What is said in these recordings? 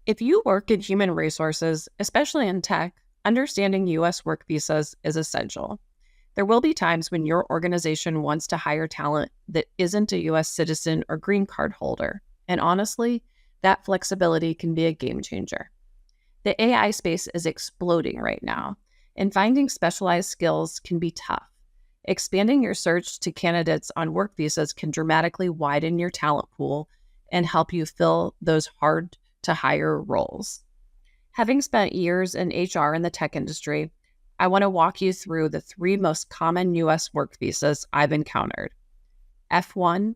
If you work in human resources, especially in tech, understanding U.S. work visas is essential. There will be times when your organization wants to hire talent that isn't a U.S. citizen or green card holder. And honestly, that flexibility can be a game changer. The AI space is exploding right now, and finding specialized skills can be tough. Expanding your search to candidates on work visas can dramatically widen your talent pool and help you fill those hard to hire roles. Having spent years in HR in the tech industry, I want to walk you through the three most common U.S. work visas I've encountered: F1,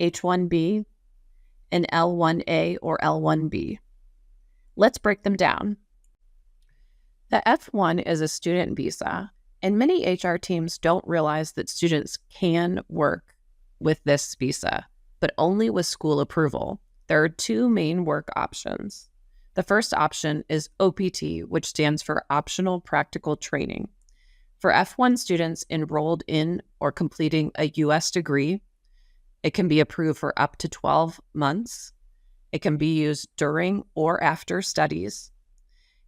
H1B, and L1A or L1B. Let's break them down. The F1 is a student visa, and many HR teams don't realize that students can work with this visa, but only with school approval. There are two main work options. The first option is OPT, which stands for Optional Practical Training. For F1 students enrolled in or completing a U.S. degree, it can be approved for up to 12 months. It can be used during or after studies.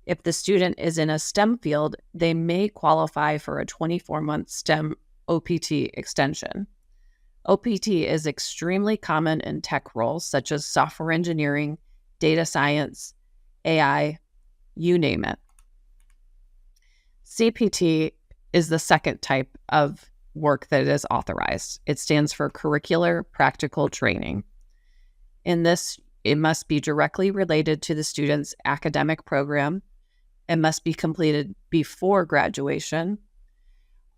If the student is in a STEM field, they may qualify for a 24-month STEM OPT extension. OPT is extremely common in tech roles such as software engineering, data science, AI, you name it. CPT is the second type of work that is authorized. It stands for Curricular Practical Training. In this, it must be directly related to the student's academic program. It must be completed before graduation,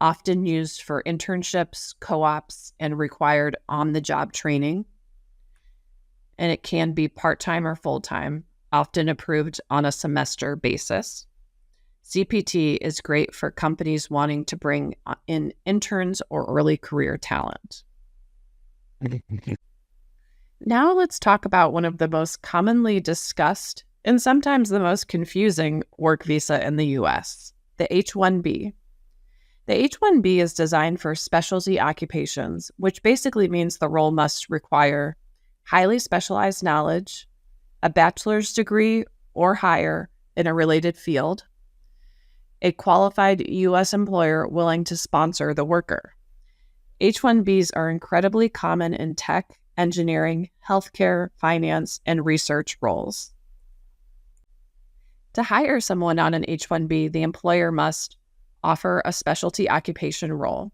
often used for internships, co-ops, and required on-the-job training. And it can be part-time or full-time, often approved on a semester basis. CPT is great for companies wanting to bring in interns or early career talent. Now let's talk about one of the most commonly discussed and sometimes the most confusing work visa in the U.S., the H-1B. The H-1B is designed for specialty occupations, which basically means the role must require highly specialized knowledge, a bachelor's degree or higher in a related field, a qualified U.S. employer willing to sponsor the worker. H-1Bs are incredibly common in tech, engineering, healthcare, finance, and research roles. To hire someone on an H-1B, the employer must offer a specialty occupation role.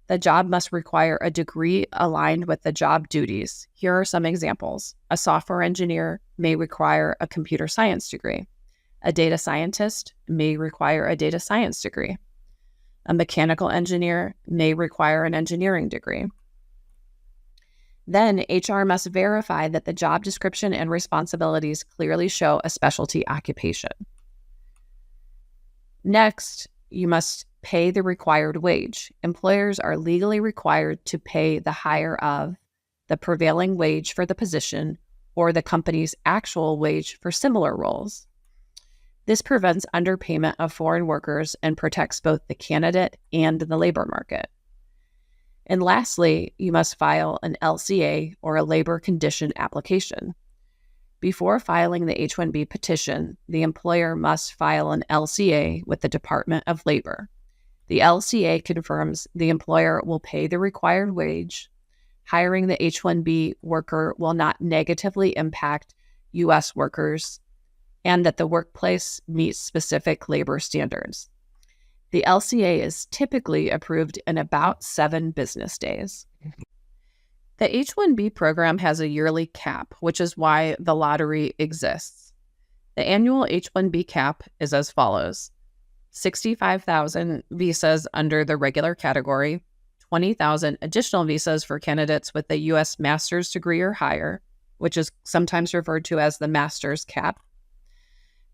The job must require a degree aligned with the job duties. Here are some examples. A software engineer may require a computer science degree. A data scientist may require a data science degree. A mechanical engineer may require an engineering degree. Then HR must verify that the job description and responsibilities clearly show a specialty occupation. Next, you must pay the required wage. Employers are legally required to pay the higher of the prevailing wage for the position or the company's actual wage for similar roles. This prevents underpayment of foreign workers and protects both the candidate and the labor market. And lastly, you must file an LCA or a labor condition application. Before filing the H-1B petition, the employer must file an LCA with the Department of Labor. The LCA confirms the employer will pay the required wage, hiring the H-1B worker will not negatively impact U.S. workers, and that the workplace meets specific labor standards. The LCA is typically approved in about 7 business days. The H-1B program has a yearly cap, which is why the lottery exists. The annual H-1B cap is as follows: 65,000 visas under the regular category, 20,000 additional visas for candidates with a U.S. master's degree or higher, which is sometimes referred to as the master's cap.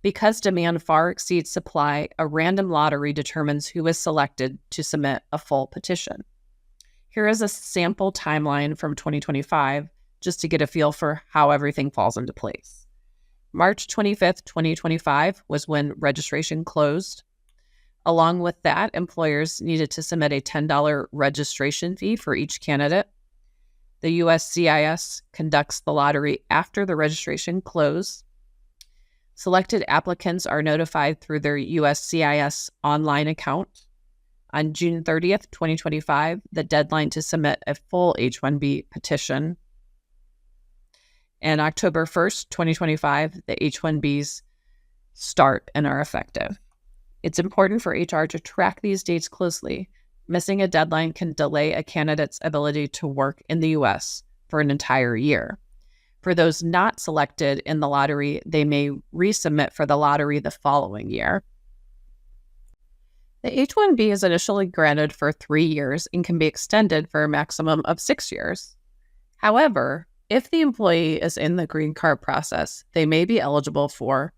Because demand far exceeds supply, a random lottery determines who is selected to submit a full petition. Here is a sample timeline from 2025, just to get a feel for how everything falls into place. March 25th, 2025 was when registration closed. Along with that, employers needed to submit a $10 registration fee for each candidate. The USCIS conducts the lottery after the registration close. Selected applicants are notified through their USCIS online account. On June 30th, 2025, the deadline to submit a full H-1B petition. And October 1st, 2025, the H-1Bs start and are effective. It's important for HR to track these dates closely. Missing a deadline can delay a candidate's ability to work in the U.S. for an entire year. For those not selected in the lottery, they may resubmit for the lottery the following year. The H-1B is initially granted for 3 years and can be extended for a maximum of 6 years. However, if the employee is in the green card process, they may be eligible for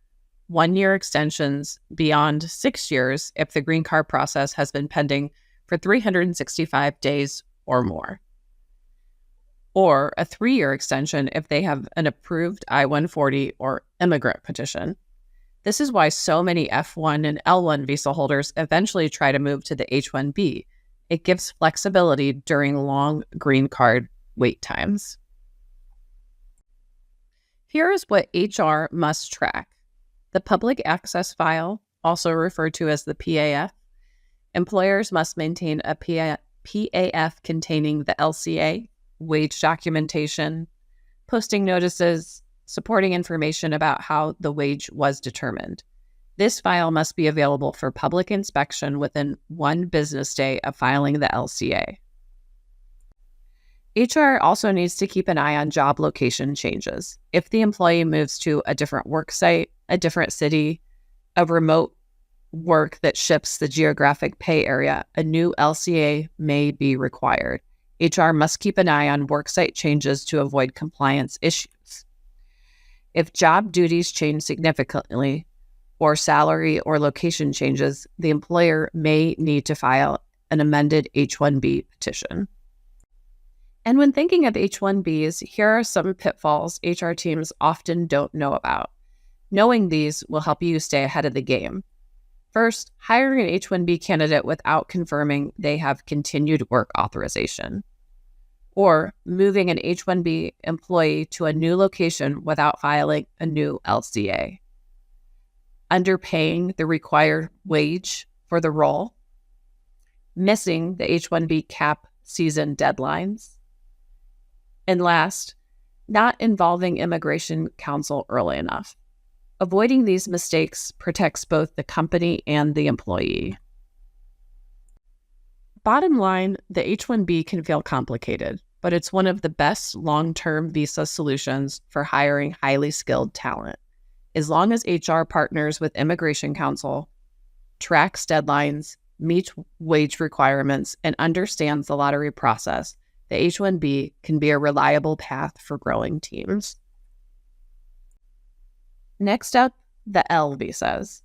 1-year extensions beyond 6 years if the green card process has been pending for 365 days or more, or a 3-year extension if they have an approved I-140 or immigrant petition. This is why so many F-1 and L-1 visa holders eventually try to move to the H-1B. It gives flexibility during long green card wait times. Here is what HR must track. The public access file, also referred to as the PAF. Employers must maintain a PAF containing the LCA, wage documentation, posting notices, supporting information about how the wage was determined. This file must be available for public inspection within 1 business day of filing the LCA. HR also needs to keep an eye on job location changes. If the employee moves to a different work site, a different city, a remote work that shifts the geographic pay area, a new LCA may be required. HR must keep an eye on worksite changes to avoid compliance issues. If job duties change significantly, or salary or location changes, the employer may need to file an amended H-1B petition. And when thinking of H-1Bs, here are some pitfalls HR teams often don't know about. Knowing these will help you stay ahead of the game. First, hiring an H-1B candidate without confirming they have continued work authorization. Or moving an H-1B employee to a new location without filing a new LCA. Underpaying the required wage for the role. Missing the H-1B cap season deadlines. And last, not involving immigration counsel early enough. Avoiding these mistakes protects both the company and the employee. Bottom line, the H-1B can feel complicated, but it's one of the best long-term visa solutions for hiring highly skilled talent. As long as HR partners with immigration counsel, tracks deadlines, meets wage requirements, and understands the lottery process, the H-1B can be a reliable path for growing teams. Next up, the L visas.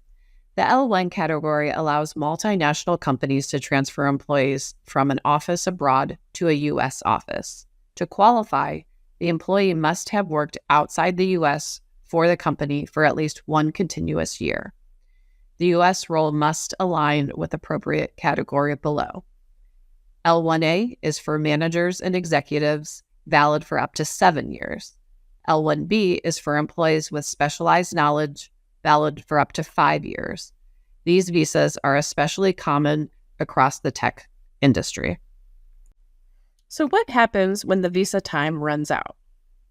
The L1 category allows multinational companies to transfer employees from an office abroad to a U.S. office. To qualify, the employee must have worked outside the U.S. for the company for at least 1 continuous year. The U.S. role must align with appropriate category below. L1A is for managers and executives, valid for up to 7 years. L1B is for employees with specialized knowledge, valid for up to 5 years. These visas are especially common across the tech industry. So what happens when the visa time runs out?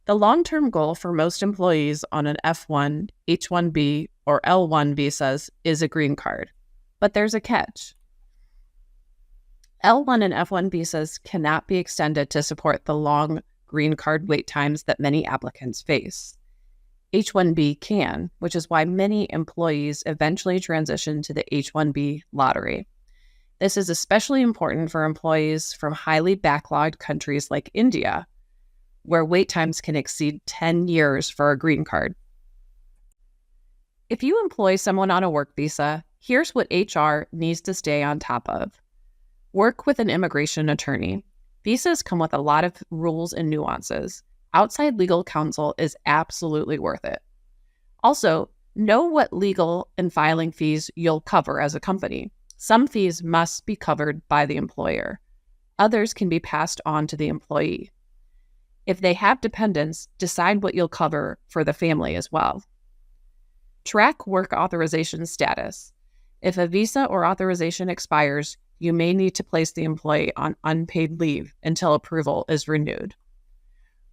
The long-term goal for most employees on an F1, H1B, or L1 visas is a green card. But there's a catch. L1 and F1 visas cannot be extended to support the long green card wait times that many applicants face. H-1B can, which is why many employees eventually transition to the H-1B lottery. This is especially important for employees from highly backlogged countries like India, where wait times can exceed 10 years for a green card. If you employ someone on a work visa, here's what HR needs to stay on top of. Work with an immigration attorney. Visas come with a lot of rules and nuances. Outside legal counsel is absolutely worth it. Also, know what legal and filing fees you'll cover as a company. Some fees must be covered by the employer. Others can be passed on to the employee. If they have dependents, decide what you'll cover for the family as well. Track work authorization status. If a visa or authorization expires, you may need to place the employee on unpaid leave until approval is renewed.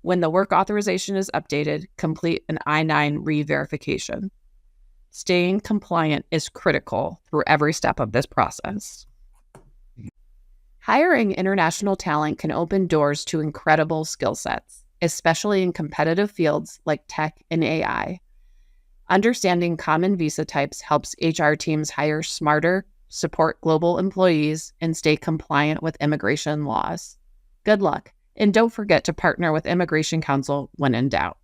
When the work authorization is updated, complete an I-9 re-verification. Staying compliant is critical through every step of this process. Hiring international talent can open doors to incredible skill sets, especially in competitive fields like tech and AI. Understanding common visa types helps HR teams hire smarter, support global employees, and stay compliant with immigration laws. Good luck, and don't forget to partner with Immigration Counsel when in doubt.